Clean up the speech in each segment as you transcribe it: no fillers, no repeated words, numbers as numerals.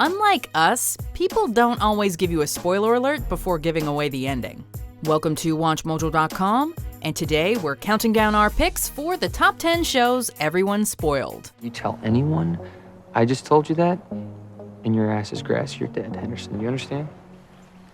Unlike us, people don't always give you a spoiler alert before giving away the ending. Welcome to WatchMojo.com, and today we're counting down our picks for the top 10 shows everyone spoiled. You tell anyone I just told you that, and your ass is grass, you're dead, Henderson. You understand?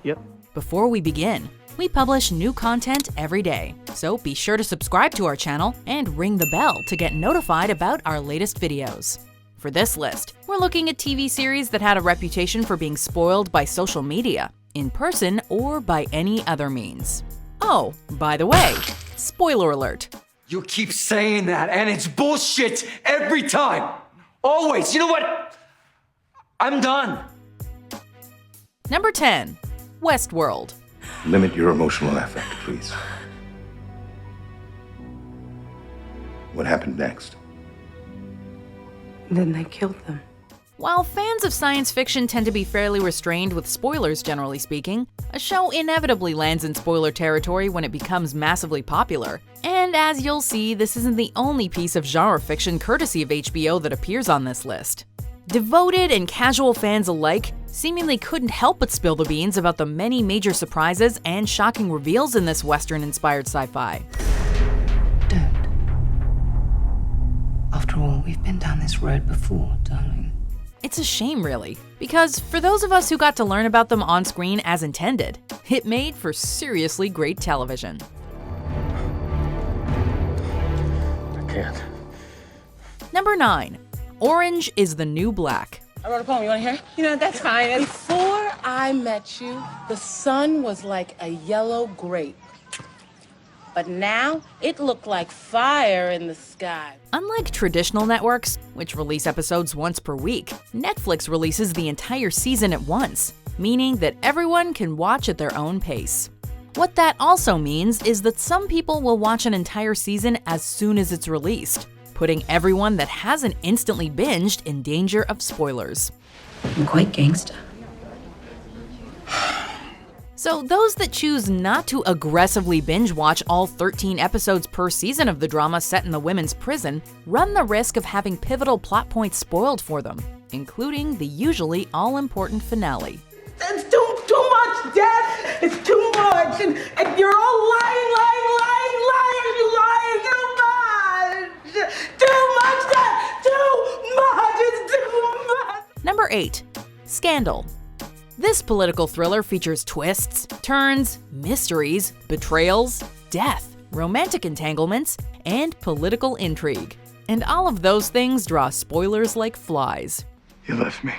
Yep. Before we begin, we publish new content every day, so be sure to subscribe to our channel and ring the bell to get notified about our latest videos. For this list, we're looking at TV series that had a reputation for being spoiled by social media, in person, or by any other means. Oh, by the way, spoiler alert. You keep saying that, and it's bullshit every time. Always. You know what? I'm done. Number 10, Westworld. Limit your emotional affect, please. What happened next? Then they killed them. While fans of science fiction tend to be fairly restrained with spoilers generally speaking, a show inevitably lands in spoiler territory when it becomes massively popular. And as you'll see, this isn't the only piece of genre fiction courtesy of HBO that appears on this list. Devoted and casual fans alike seemingly couldn't help but spill the beans about the many major surprises and shocking reveals in this Western-inspired sci-fi. Don't. After all, we've been down this road before, darling. It's a shame, really, because for those of us who got to learn about them on screen as intended, it made for seriously great television. I can't. Number 9, Orange is the New Black. I wrote a poem. You want to hear? You know, that's fine. Before I met you, the sun was like a yellow grape. But now, it looked like fire in the sky. Unlike traditional networks, which release episodes once per week, Netflix releases the entire season at once, meaning that everyone can watch at their own pace. What that also means is that some people will watch an entire season as soon as it's released, putting everyone that hasn't instantly binged in danger of spoilers. I'm quite gangster. So those that choose not to aggressively binge watch all 13 episodes per season of the drama set in the women's prison run the risk of having pivotal plot points spoiled for them, including the usually all-important finale. It's too much, Dad! It's too much! And you're all lying! You lying too much! Too much, Dad! Too much! It's too much! Number 8, Scandal. This political thriller features twists, turns, mysteries, betrayals, death, romantic entanglements, and political intrigue. And all of those things draw spoilers like flies. You left me.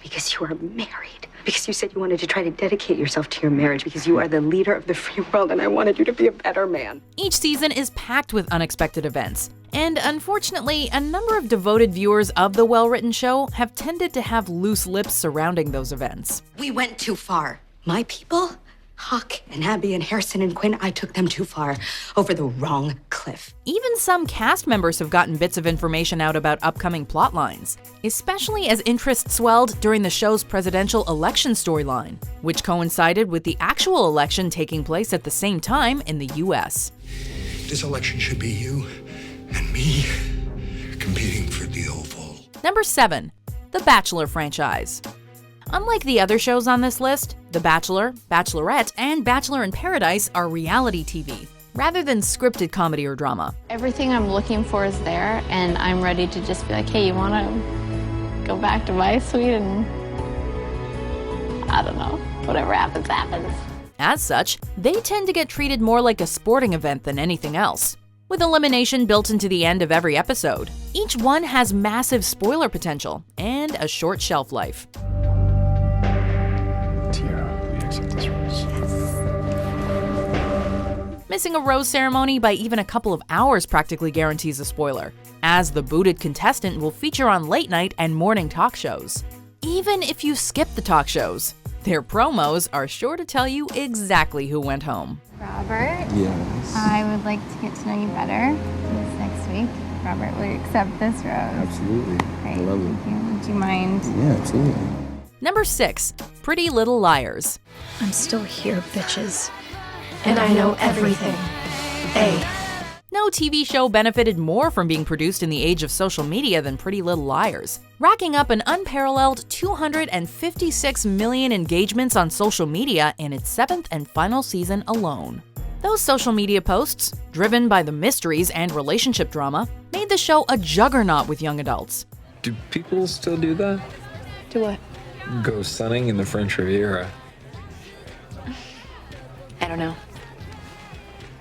Because you are married. Because you said you wanted to try to dedicate yourself to your marriage. Because you are the leader of the free world and I wanted you to be a better man. Each season is packed with unexpected events. And unfortunately, a number of devoted viewers of the well-written show have tended to have loose lips surrounding those events. We went too far. My people, Hawk and Abby and Harrison and Quinn, I took them too far over the wrong cliff. Even some cast members have gotten bits of information out about upcoming plot lines, especially as interest swelled during the show's presidential election storyline, which coincided with the actual election taking place at the same time in the US. This election should be you and me competing for the Oval. Number 7, The Bachelor franchise. Unlike the other shows on this list, The Bachelor, Bachelorette, and Bachelor in Paradise are reality TV, rather than scripted comedy or drama. Everything I'm looking for is there, and I'm ready to just be like, hey, you want to go back to my suite and, I don't know, whatever happens, happens. As such, they tend to get treated more like a sporting event than anything else, with elimination built into the end of every episode. Each one has massive spoiler potential and a short shelf life. Tiara, we accept this rose. Missing a rose ceremony by even a couple of hours practically guarantees a spoiler, as the booted contestant will feature on late night and morning talk shows. Even if you skip the talk shows, their promos are sure to tell you exactly who went home. Robert, Yes. I would like to get to know you better this next week. Robert, will you accept this rose? Absolutely. Great, I love it. thank you. Would you mind? Yeah, absolutely. Number 6, Pretty Little Liars. I'm still here, bitches. And I know everything. A. No TV show benefited more from being produced in the age of social media than Pretty Little Liars, racking up an unparalleled 256 million engagements on social media in its 7th and final season alone. Those social media posts, driven by the mysteries and relationship drama, made the show a juggernaut with young adults. Do people still do that? Do what? Go sunning in the French Riviera. I don't know.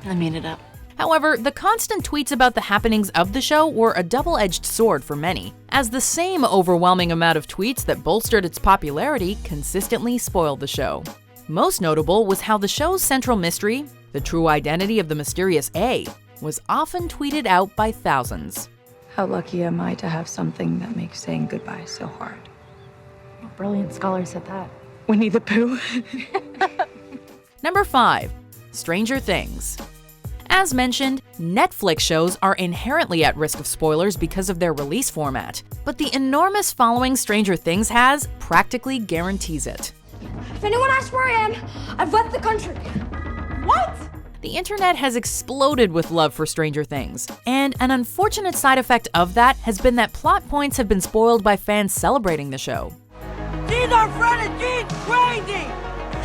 I made it up. However, the constant tweets about the happenings of the show were a double-edged sword for many, as the same overwhelming amount of tweets that bolstered its popularity consistently spoiled the show. Most notable was how the show's central mystery, the true identity of the mysterious A, was often tweeted out by thousands. How lucky am I to have something that makes saying goodbye so hard? A brilliant scholar said that. Winnie the Pooh. Number 5. Stranger Things. As mentioned, Netflix shows are inherently at risk of spoilers because of their release format, but the enormous following Stranger Things has practically guarantees it. If anyone asks where I am, I've left the country. What? The internet has exploded with love for Stranger Things, and an unfortunate side effect of that has been that plot points have been spoiled by fans celebrating the show. She's our friend and she's crazy!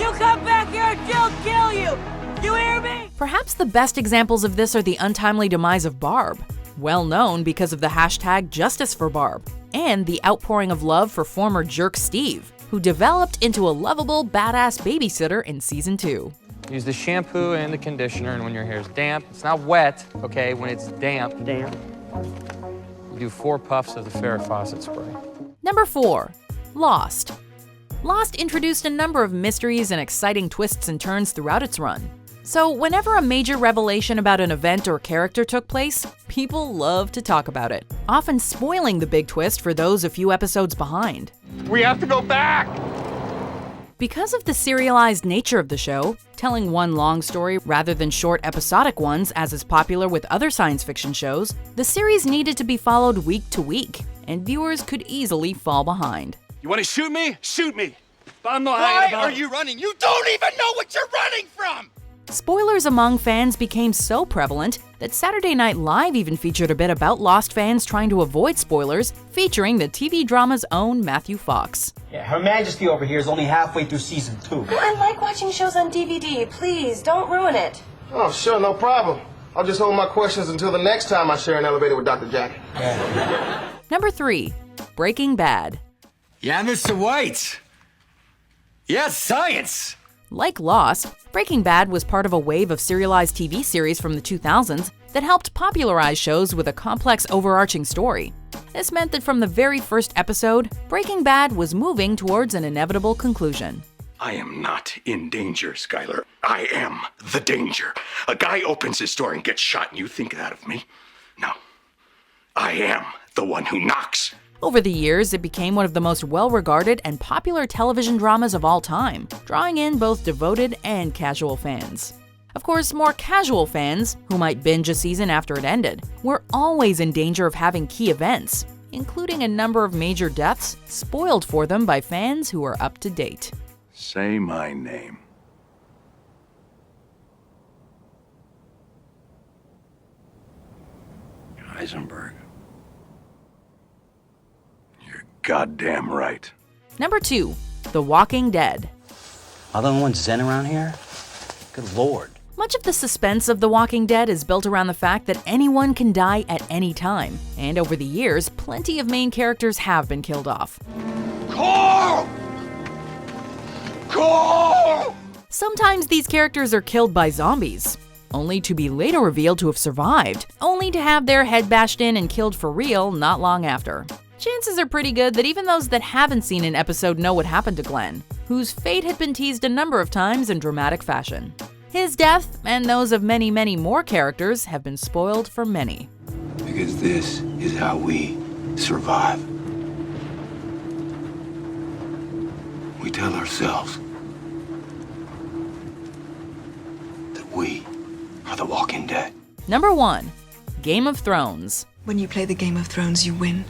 You come back here and she'll kill you! You hear me? Perhaps the best examples of this are the untimely demise of Barb, well known because of the hashtag Justice for Barb, and the outpouring of love for former jerk Steve, who developed into a lovable, badass babysitter in season 2. Use the shampoo and the conditioner, and when your hair is damp, it's not wet, okay? When it's damp, you do 4 puffs of the Farrah Fawcett spray. Number 4. Lost. Lost introduced a number of mysteries and exciting twists and turns throughout its run. So whenever a major revelation about an event or character took place, people love to talk about it, often spoiling the big twist for those a few episodes behind. We have to go back! Because of the serialized nature of the show, telling one long story rather than short episodic ones as is popular with other science fiction shows, the series needed to be followed week to week, and viewers could easily fall behind. You want to shoot me? Shoot me! But I'm not Why are you running? You don't even know what you're running from! Spoilers among fans became so prevalent that Saturday Night Live even featured a bit about Lost fans trying to avoid spoilers, featuring the TV drama's own Matthew Fox. Yeah, Her Majesty over here is only halfway through season 2. I like watching shows on DVD. Please, don't ruin it. Oh, sure, no problem. I'll just hold my questions until the next time I share an elevator with Dr. Jack. Number 3. Breaking Bad. Yeah, Mr. White. Yes, science. Like Lost, Breaking Bad was part of a wave of serialized TV series from the 2000s that helped popularize shows with a complex overarching story. This meant that from the very first episode, Breaking Bad was moving towards an inevitable conclusion. I am not in danger, Skylar. I am the danger. A guy opens his door and gets shot, and you think that of me? No. I am the one who knocks. Over the years, it became one of the most well-regarded and popular television dramas of all time, drawing in both devoted and casual fans. Of course, more casual fans, who might binge a season after it ended, were always in danger of having key events, including a number of major deaths, spoiled for them by fans who were up to date. Say my name. Heisenberg. You're goddamn right. Number 2. The Walking Dead. Are the only ones zen around here? Good lord. Much of the suspense of The Walking Dead is built around the fact that anyone can die at any time, and over the years, plenty of main characters have been killed off. Carl! Carl! Sometimes these characters are killed by zombies, only to be later revealed to have survived, only to have their head bashed in and killed for real not long after. Chances are pretty good that even those that haven't seen an episode know what happened to Glenn, whose fate had been teased a number of times in dramatic fashion. His death, and those of many, many more characters, have been spoiled for many. Because this is how we survive. We tell ourselves that we are the Walking Dead. Number 1. Game of Thrones. When you play the Game of Thrones, you win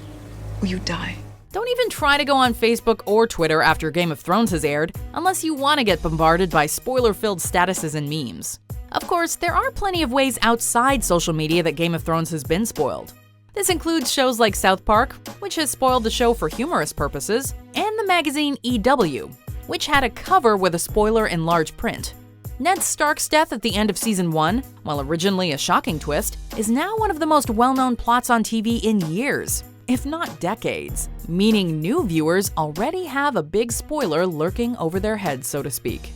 or you die. Don't even try to go on Facebook or Twitter after Game of Thrones has aired, unless you want to get bombarded by spoiler-filled statuses and memes. Of course, there are plenty of ways outside social media that Game of Thrones has been spoiled. This includes shows like South Park, which has spoiled the show for humorous purposes, and the magazine EW, which had a cover with a spoiler in large print. Ned Stark's death at the end of Season 1, while originally a shocking twist, is now one of the most well-known plots on TV in years, if not decades, meaning new viewers already have a big spoiler lurking over their heads, so to speak.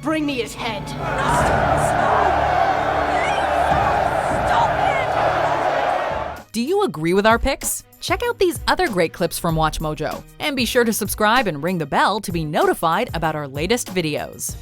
Bring me his head. Do you agree with our picks? Check out these other great clips from WatchMojo, and be sure to subscribe and ring the bell to be notified about our latest videos.